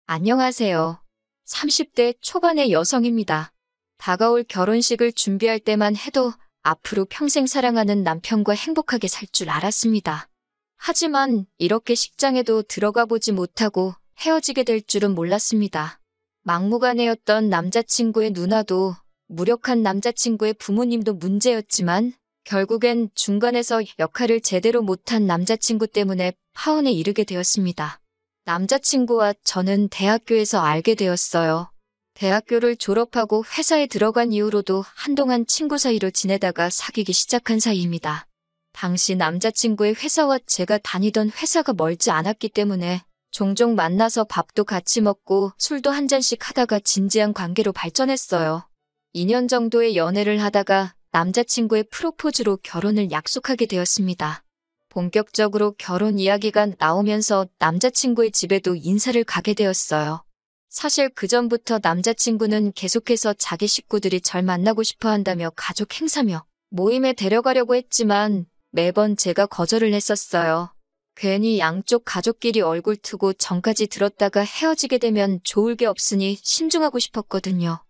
안녕하세요. 30대 초반의 여성입니다. 다가올 결혼식을 준비할 때만 해도 앞으로 평생 사랑하는 남편과 행복하게 살 줄 알았습니다. 하지만 이렇게 식장에도 들어가 보지 못하고 헤어지게 될 줄은 몰랐습니다. 막무가내였던 남자친구의 누나도 무력한 남자친구의 부모님도 문제였지만 결국엔 중간에서 역할을 제대로 못한 남자친구 때문에 파혼에 이르게 되었습니다. 남자친구와 저는 대학교에서 알게 되었어요. 대학교를 졸업하고 회사에 들어간 이후로도 한동안 친구 사이로 지내다가 사귀기 시작한 사이입니다. 당시 남자친구의 회사와 제가 다니던 회사가 멀지 않았기 때문에 종종 만나서 밥도 같이 먹고 술도 한 잔씩 하다가 진지한 관계로 발전했어요. 2년 정도의 연애를 하다가 남자친구의 프로포즈로 결혼을 약속하게 되었습니다. 본격적으로 결혼 이야기가 나오면서 남자친구의 집에도 인사를 가게 되었어요. 사실 그전부터 남자친구는 계속해서 자기 식구들이 절 만나고 싶어 한다며 가족 행사며 모임에 데려가려고 했지만 매번 제가 거절을 했었어요. 괜히 양쪽 가족끼리 얼굴 트고 전까지 들었다가 헤어지게 되면 좋을 게 없으니 신중하고 싶었거든요.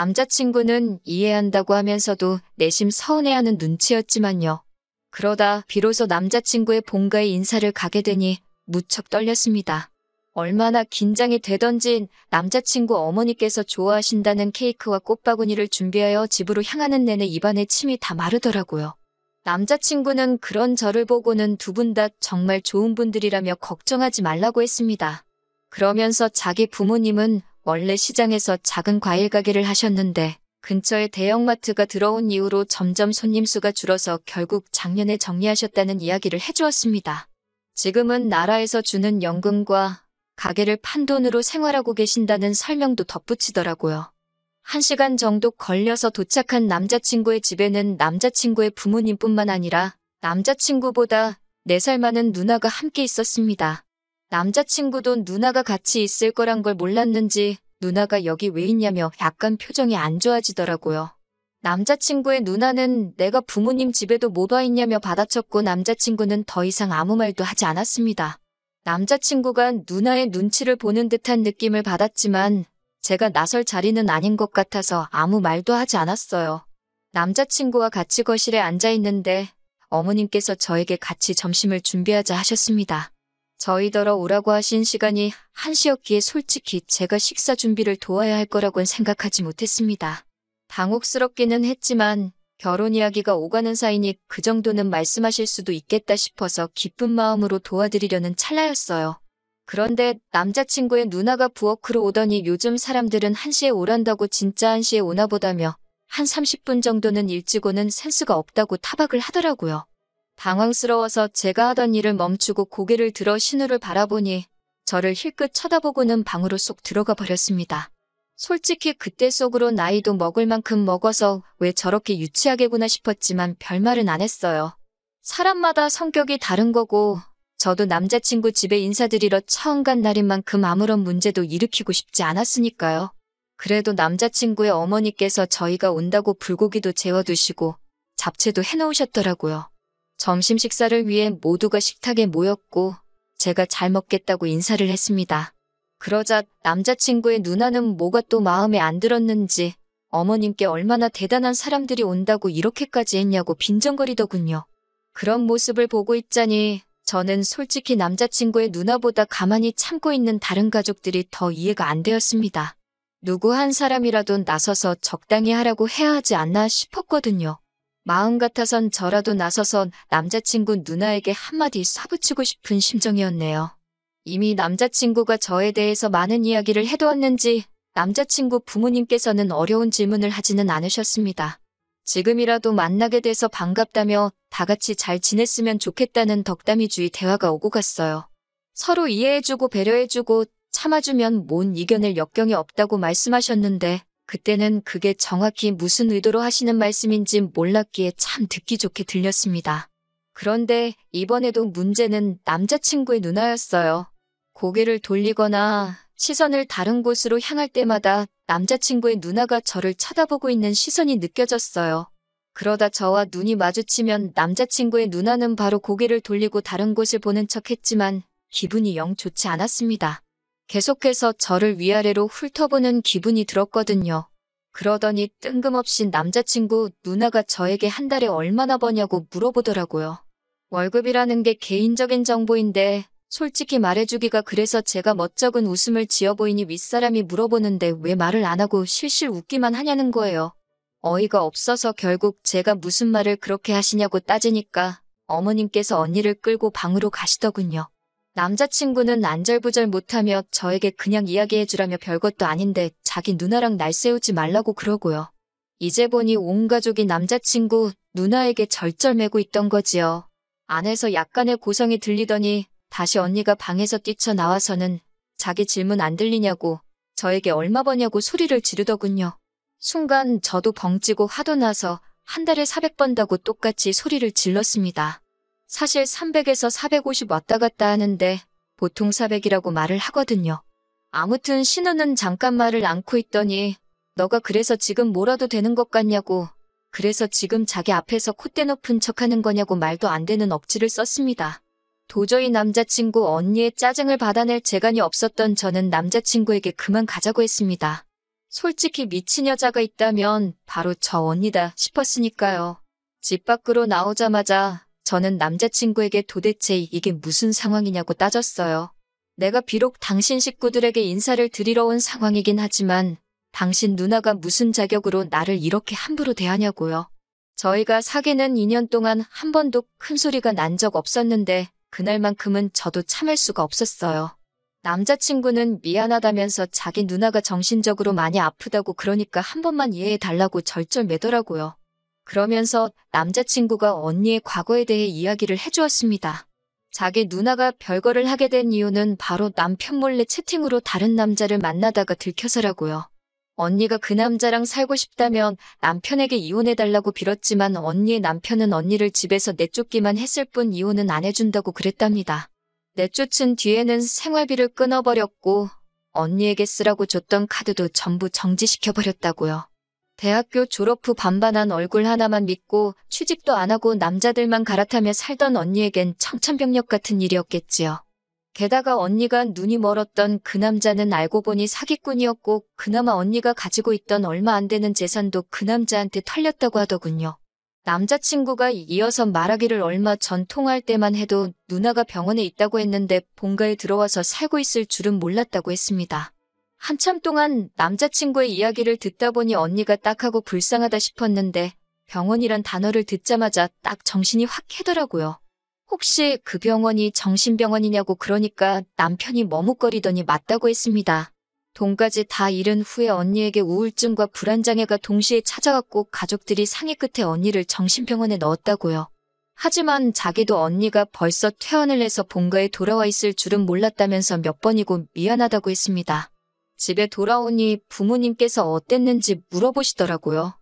남자친구는 이해한다고 하면서도 내심 서운해하는 눈치였지만요. 그러다 비로소 남자친구의 본가에 인사를 가게 되니 무척 떨렸습니다. 얼마나 긴장이 되던지 남자친구 어머니께서 좋아하신다는 케이크와 꽃바구니를 준비하여 집으로 향하는 내내 입안에 침이 다 마르더라고요. 남자친구는 그런 저를 보고는 두 분 다 정말 좋은 분들이라며 걱정하지 말라고 했습니다. 그러면서 자기 부모님은 원래 시장에서 작은 과일 가게를 하셨는데 근처에 대형마트가 들어온 이후로 점점 손님 수가 줄어서 결국 작년에 정리하셨다는 이야기를 해주었습니다. 지금은 나라에서 주는 연금과 가게를 판 돈으로 생활하고 계신다는 설명도 덧붙이더라고요. 1시간 정도 걸려서 도착한 남자친구의 집에는 남자친구의 부모님뿐만 아니라 남자친구보다 4살 많은 누나가 함께 있었습니다. 남자친구도 누나가 같이 있을 거란 걸 몰랐는지 누나가 여기 왜 있냐며 약간 표정이 안 좋아지더라고요. 남자친구의 누나는 내가 부모님 집에도 못 와 있냐며 받아쳤고 남자친구는 더 이상 아무 말도 하지 않았습니다. 남자친구가 누나의 눈치를 보는 듯한 느낌을 받았지만 제가 나설 자리는 아닌 것 같아서 아무 말도 하지 않았어요. 남자친구와 같이 거실에 앉아 있는데 어머님께서 저에게 같이 점심을 준비하자 하셨습니다. 저희더러 오라고 하신 시간이 1시였기에 솔직히 제가 식사 준비를 도와야 할 거라고는 생각하지 못했습니다. 당혹스럽기는 했지만 결혼 이야기가 오가는 사이니 그 정도는 말씀하실 수도 있겠다 싶어서 기쁜 마음으로 도와드리려는 찰나였어요. 그런데 남자친구의 누나가 부엌으로 오더니 요즘 사람들은 1시에 오란다고 진짜 1시에 오나 보다며 한 30분 정도는 일찍 오는 센스가 없다고 타박을 하더라고요. 당황스러워서 제가 하던 일을 멈추고 고개를 들어 신우를 바라보니 저를 힐끗 쳐다보고는 방으로 쏙 들어가 버렸습니다. 솔직히 그때 속으로 나이도 먹을 만큼 먹어서 왜 저렇게 유치하게구나 싶었지만 별말은 안 했어요. 사람마다 성격이 다른 거고 저도 남자친구 집에 인사드리러 처음 간 날인 만큼 아무런 문제도 일으키고 싶지 않았으니까요. 그래도 남자친구의 어머니께서 저희가 온다고 불고기도 재워두시고 잡채도 해놓으셨더라고요. 점심 식사를 위해 모두가 식탁에 모였고 제가 잘 먹겠다고 인사를 했습니다. 그러자 남자친구의 누나는 뭐가 또 마음에 안 들었는지 어머님께 얼마나 대단한 사람들이 온다고 이렇게까지 했냐고 빈정거리더군요. 그런 모습을 보고 있자니 저는 솔직히 남자친구의 누나보다 가만히 참고 있는 다른 가족들이 더 이해가 안 되었습니다. 누구 한 사람이라도 나서서 적당히 하라고 해야 하지 않나 싶었거든요. 마음 같아선 저라도 나서서 남자친구 누나에게 한마디 쏴붙이고 싶은 심정이었네요. 이미 남자친구가 저에 대해서 많은 이야기를 해두었는지 남자친구 부모님께서는 어려운 질문을 하지는 않으셨습니다. 지금이라도 만나게 돼서 반갑다며 다 같이 잘 지냈으면 좋겠다는 덕담이주의 대화가 오고 갔어요. 서로 이해해주고 배려해주고 참아주면 뭔 이겨낼 역경이 없다고 말씀하셨는데 그때는 그게 정확히 무슨 의도로 하시는 말씀인지 몰랐기에 참 듣기 좋게 들렸습니다. 그런데 이번에도 문제는 남자친구의 누나였어요. 고개를 돌리거나 시선을 다른 곳으로 향할 때마다 남자친구의 누나가 저를 쳐다보고 있는 시선이 느껴졌어요. 그러다 저와 눈이 마주치면 남자친구의 누나는 바로 고개를 돌리고 다른 곳을 보는 척 했지만 기분이 영 좋지 않았습니다. 계속해서 저를 위아래로 훑어보는 기분이 들었거든요. 그러더니 뜬금없이 남자친구 누나가 저에게 한 달에 얼마나 버냐고 물어보더라고요. 월급이라는 게 개인적인 정보인데 솔직히 말해주기가 그래서 제가 멋쩍은 웃음을 지어 보이니 윗사람이 물어보는데 왜 말을 안 하고 실실 웃기만 하냐는 거예요. 어이가 없어서 결국 제가 무슨 말을 그렇게 하시냐고 따지니까 어머님께서 언니를 끌고 방으로 가시더군요. 남자친구는 안절부절 못하며 저에게 그냥 이야기해주라며 별것도 아닌데 자기 누나랑 날 세우지 말라고 그러고요. 이제 보니 온 가족이 남자친구 누나에게 절절매고 있던 거지요. 안에서 약간의 고성이 들리더니 다시 언니가 방에서 뛰쳐나와서는 자기 질문 안 들리냐고 저에게 얼마 버냐고 소리를 지르더군요. 순간 저도 벙찌고 화도 나서 한 달에 400 번다고 똑같이 소리를 질렀습니다. 사실 300에서 450 왔다 갔다 하는데 보통 400이라고 말을 하거든요. 아무튼 신우는 잠깐 말을 않고 있더니 너가 그래서 지금 뭐라도 되는 것 같냐고, 그래서 지금 자기 앞에서 콧대 높은 척하는 거냐고 말도 안 되는 억지를 썼습니다. 도저히 남자친구 언니의 짜증을 받아낼 재간이 없었던 저는 남자친구에게 그만 가자고 했습니다. 솔직히 미친 여자가 있다면 바로 저 언니다 싶었으니까요. 집 밖으로 나오자마자 저는 남자친구에게 도대체 이게 무슨 상황이냐고 따졌어요. 내가 비록 당신 식구들에게 인사를 드리러 온 상황이긴 하지만 당신 누나가 무슨 자격으로 나를 이렇게 함부로 대하냐고요. 저희가 사귀는 2년 동안 한 번도 큰 소리가 난 적 없었는데 그날만큼은 저도 참을 수가 없었어요. 남자친구는 미안하다면서 자기 누나가 정신적으로 많이 아프다고 그러니까 한 번만 이해해달라고 절절매더라고요. 그러면서 남자친구가 언니의 과거에 대해 이야기를 해주었습니다. 자기 누나가 별거를 하게 된 이유는 바로 남편 몰래 채팅으로 다른 남자를 만나다가 들켜서라고요. 언니가 그 남자랑 살고 싶다면 남편에게 이혼해달라고 빌었지만 언니의 남편은 언니를 집에서 내쫓기만 했을 뿐 이혼은 안 해준다고 그랬답니다. 내쫓은 뒤에는 생활비를 끊어버렸고 언니에게 쓰라고 줬던 카드도 전부 정지시켜버렸다고요. 대학교 졸업 후 반반한 얼굴 하나만 믿고 취직도 안 하고 남자들만 갈아타며 살던 언니에겐 청천벽력 같은 일이었겠지요. 게다가 언니가 눈이 멀었던 그 남자는 알고 보니 사기꾼이었고 그나마 언니가 가지고 있던 얼마 안 되는 재산도 그 남자한테 털렸다고 하더군요. 남자친구가 이어서 말하기를 얼마 전 통화할 때만 해도 누나가 병원에 있다고 했는데 본가에 들어와서 살고 있을 줄은 몰랐다고 했습니다. 한참 동안 남자친구의 이야기를 듣다 보니 언니가 딱하고 불쌍하다 싶었는데 병원이란 단어를 듣자마자 딱 정신이 확 깨더라고요. 혹시 그 병원이 정신병원이냐고 그러니까 남편이 머뭇거리더니 맞다고 했습니다. 돈까지 다 잃은 후에 언니에게 우울증과 불안장애가 동시에 찾아왔고 가족들이 상의 끝에 언니를 정신병원에 넣었다고요. 하지만 자기도 언니가 벌써 퇴원을 해서 본가에 돌아와 있을 줄은 몰랐다면서 몇 번이고 미안하다고 했습니다. 집에 돌아오니 부모님께서 어땠는지 물어보시더라고요.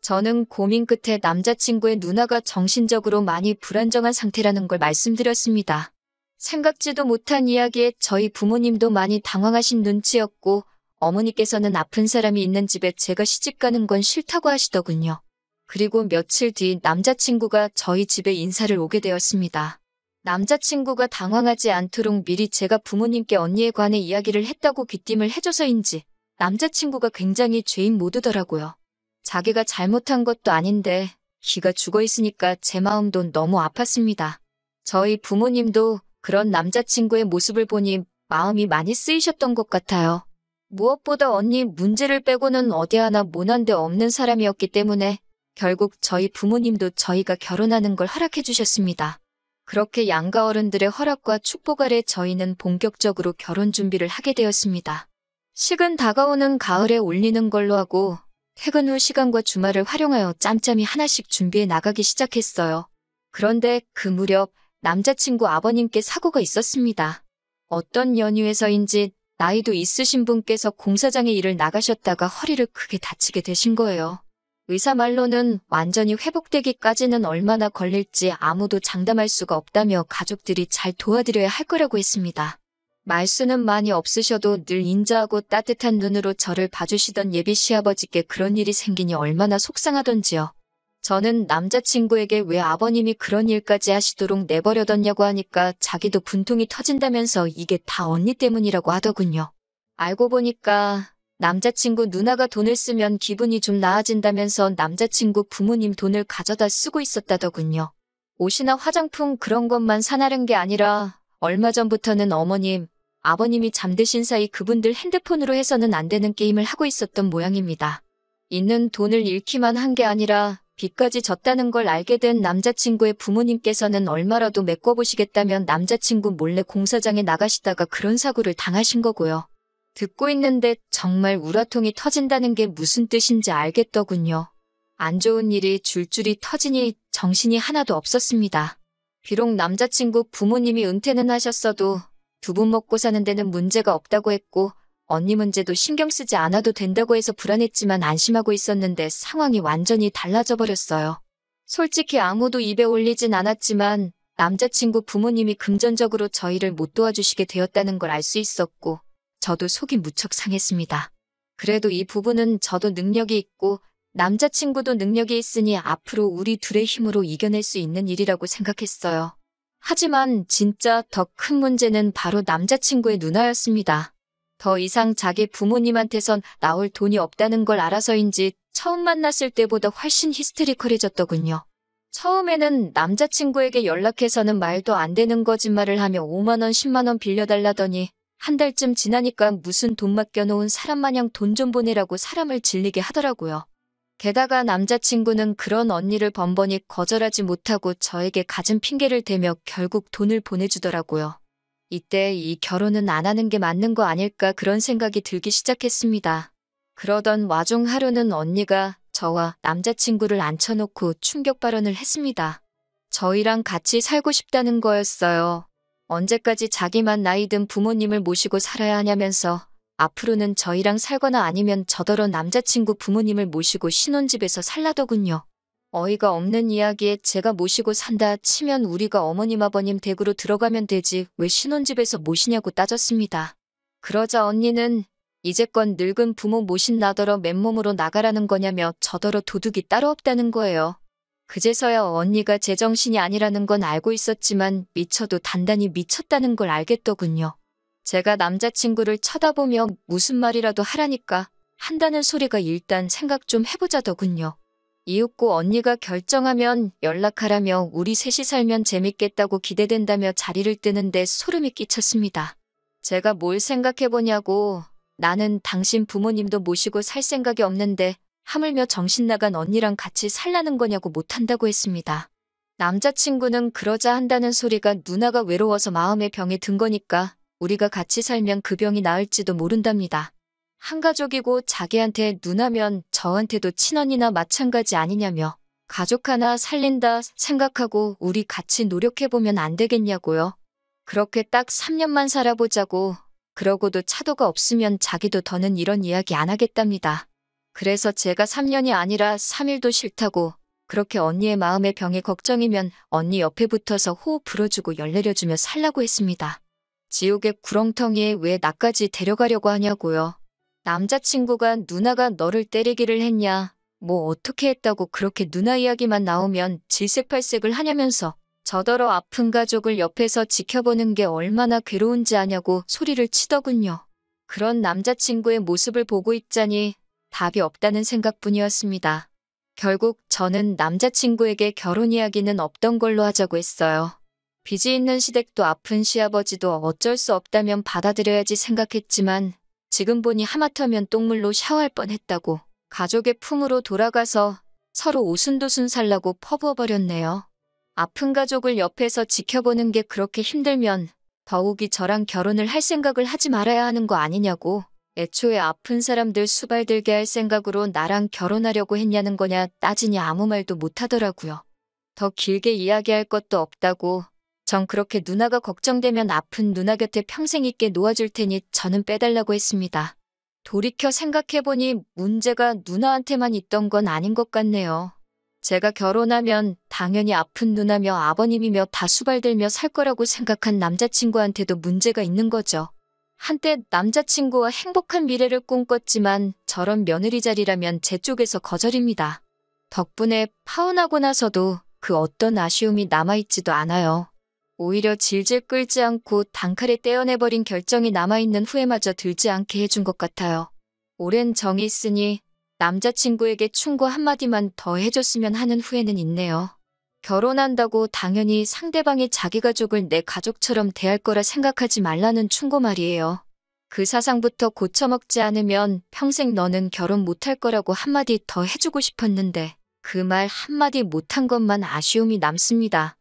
저는 고민 끝에 남자친구의 누나가 정신적으로 많이 불안정한 상태라는 걸 말씀드렸습니다. 생각지도 못한 이야기에 저희 부모님도 많이 당황하신 눈치였고 어머니께서는 아픈 사람이 있는 집에 제가 시집가는 건 싫다고 하시더군요. 그리고 며칠 뒤 남자친구가 저희 집에 인사를 오게 되었습니다. 남자친구가 당황하지 않도록 미리 제가 부모님께 언니에 관해 이야기를 했다고 귀띔을 해줘서인지 남자친구가 굉장히 죄인 모드더라고요. 자기가 잘못한 것도 아닌데 기가 죽어있으니까 제 마음도 너무 아팠습니다. 저희 부모님도 그런 남자친구의 모습을 보니 마음이 많이 쓰이셨던 것 같아요. 무엇보다 언니 문제를 빼고는 어디 하나 모난 데 없는 사람이었기 때문에 결국 저희 부모님도 저희가 결혼하는 걸 허락해 주셨습니다. 그렇게 양가 어른들의 허락과 축복 아래 저희는 본격적으로 결혼 준비를 하게 되었습니다. 식은 다가오는 가을에 올리는 걸로 하고 퇴근 후 시간과 주말을 활용하여 짬짬이 하나씩 준비해 나가기 시작했어요. 그런데 그 무렵 남자친구 아버님께 사고가 있었습니다. 어떤 연유에서인지 나이도 있으신 분께서 공사장에 일을 나가셨다가 허리를 크게 다치게 되신 거예요. 의사 말로는 완전히 회복되기까지는 얼마나 걸릴지 아무도 장담할 수가 없다며 가족들이 잘 도와드려야 할 거라고 했습니다. 말수는 많이 없으셔도 늘 인자하고 따뜻한 눈으로 저를 봐주시던 예비 시아버지께 그런 일이 생기니 얼마나 속상하던지요. 저는 남자친구에게 왜 아버님이 그런 일까지 하시도록 내버려뒀냐고 하니까 자기도 분통이 터진다면서 이게 다 언니 때문이라고 하더군요. 알고 보니까 남자친구 누나가 돈을 쓰면 기분이 좀 나아진다면서 남자친구 부모님 돈을 가져다 쓰고 있었다더군요. 옷이나 화장품 그런 것만 사나른 게 아니라 얼마 전부터는 어머님, 아버님이 잠드신 사이 그분들 핸드폰으로 해서는 안 되는 게임을 하고 있었던 모양입니다. 있는 돈을 잃기만 한 게 아니라 빚까지 졌다는 걸 알게 된 남자친구의 부모님께서는 얼마라도 메꿔보시겠다면 남자친구 몰래 공사장에 나가시다가 그런 사고를 당하신 거고요. 듣고 있는데 정말 우라통이 터진다는 게 무슨 뜻인지 알겠더군요. 안 좋은 일이 줄줄이 터지니 정신이 하나도 없었습니다. 비록 남자친구 부모님이 은퇴는 하셨어도 두 분 먹고 사는 데는 문제가 없다고 했고 언니 문제도 신경 쓰지 않아도 된다고 해서 불안했지만 안심하고 있었는데 상황이 완전히 달라져 버렸어요. 솔직히 아무도 입에 올리진 않았지만 남자친구 부모님이 금전적으로 저희를 못 도와주시게 되었다는 걸 알 수 있었고 저도 속이 무척 상했습니다. 그래도 이 부분은 저도 능력이 있고 남자친구도 능력이 있으니 앞으로 우리 둘의 힘으로 이겨낼 수 있는 일이라고 생각했어요. 하지만 진짜 더 큰 문제는 바로 남자친구의 누나였습니다. 더 이상 자기 부모님한테선 나올 돈이 없다는 걸 알아서인지 처음 만났을 때보다 훨씬 히스테리컬해졌더군요. 처음에는 남자친구에게 연락해서는 말도 안 되는 거짓말을 하며 5만 원, 10만 원 빌려달라더니 한 달쯤 지나니까 무슨 돈 맡겨놓은 사람 마냥 돈 좀 보내라고 사람을 질리게 하더라고요. 게다가 남자친구는 그런 언니를 번번이 거절하지 못하고 저에게 갖은 핑계를 대며 결국 돈을 보내주더라고요. 이때 이 결혼은 안 하는 게 맞는 거 아닐까 그런 생각이 들기 시작했습니다. 그러던 와중 하루는 언니가 저와 남자친구를 앉혀놓고 충격 발언을 했습니다. 저희랑 같이 살고 싶다는 거였어요. 언제까지 자기만 나이 든 부모님을 모시고 살아야 하냐면서 앞으로는 저희랑 살거나 아니면 저더러 남자친구 부모님을 모시고 신혼집에서 살라더군요. 어이가 없는 이야기에 제가 모시고 산다 치면 우리가 어머님 아버님 댁으로 들어가면 되지 왜 신혼집에서 모시냐고 따졌습니다. 그러자 언니는 이제껏 늙은 부모 모신 나더러 맨몸으로 나가라는 거냐며 저더러 도둑이 따로 없다는 거예요. 그제서야 언니가 제정신이 아니라는 건 알고 있었지만 미쳐도 단단히 미쳤다는 걸 알겠더군요. 제가 남자친구를 쳐다보며 무슨 말이라도 하라니까 한다는 소리가 일단 생각 좀 해보자더군요. 이윽고 언니가 결정하면 연락하라며 우리 셋이 살면 재밌겠다고 기대된다며 자리를 뜨는데 소름이 끼쳤습니다. 제가 뭘 생각해보냐고 나는 당신 부모님도 모시고 살 생각이 없는데 하물며 정신 나간 언니랑 같이 살라는 거냐고 못한다고 했습니다. 남자친구는 그러자 한다는 소리가 누나가 외로워서 마음의 병에 든 거니까 우리가 같이 살면 그 병이 나을지도 모른답니다. 한 가족이고 자기한테 누나면 저한테도 친언니나 마찬가지 아니냐며 가족 하나 살린다 생각하고 우리 같이 노력해보면 안 되겠냐고요. 그렇게 딱 3년만 살아보자고 그러고도 차도가 없으면 자기도 더는 이런 이야기 안 하겠답니다. 그래서 제가 3년이 아니라 3일도 싫다고 그렇게 언니의 마음의 병이 걱정이면 언니 옆에 붙어서 호흡 불어주고 열 내려주며 살라고 했습니다. 지옥의 구렁텅이에 왜 나까지 데려가려고 하냐고요. 남자친구가 누나가 너를 때리기를 했냐, 뭐 어떻게 했다고 그렇게 누나 이야기만 나오면 질색팔색을 하냐면서 저더러 아픈 가족을 옆에서 지켜보는 게 얼마나 괴로운지 아냐고 소리를 치더군요. 그런 남자친구의 모습을 보고 있자니 답이 없다는 생각뿐이었습니다. 결국 저는 남자친구에게 결혼 이야기는 없던 걸로 하자고 했어요. 빚이 있는 시댁도 아픈 시아버지도 어쩔 수 없다면 받아들여야지 생각했지만 지금 보니 하마터면 똥물로 샤워할 뻔했다고 가족의 품으로 돌아가서 서로 오순도순 살라고 퍼부어버렸네요. 아픈 가족을 옆에서 지켜보는 게 그렇게 힘들면 더욱이 저랑 결혼을 할 생각을 하지 말아야 하는 거 아니냐고. 애초에 아픈 사람들 수발들게 할 생각으로 나랑 결혼하려고 했냐는 거냐 따지니 아무 말도 못하더라고요. 더 길게 이야기할 것도 없다고. 전 그렇게 누나가 걱정되면 아픈 누나 곁에 평생 있게 놓아줄 테니 저는 빼달라고 했습니다. 돌이켜 생각해보니 문제가 누나한테만 있던 건 아닌 것 같네요. 제가 결혼하면 당연히 아픈 누나며 아버님이며 다 수발들며 살 거라고 생각한 남자친구한테도 문제가 있는 거죠. 한때 남자친구와 행복한 미래를 꿈꿨지만 저런 며느리 자리라면 제 쪽에서 거절입니다. 덕분에 파혼하고 나서도 그 어떤 아쉬움이 남아있지도 않아요. 오히려 질질 끌지 않고 단칼에 떼어내버린 결정이 남아있는 후회마저 들지 않게 해준 것 같아요. 오랜 정이 있으니 남자친구에게 충고 한마디만 더 해줬으면 하는 후회는 있네요. 결혼한다고 당연히 상대방이 자기 가족을 내 가족처럼 대할 거라 생각하지 말라는 충고 말이에요. 그 사상부터 고쳐먹지 않으면 평생 너는 결혼 못할 거라고 한마디 더 해주고 싶었는데 그 말 한마디 못한 것만 아쉬움이 남습니다.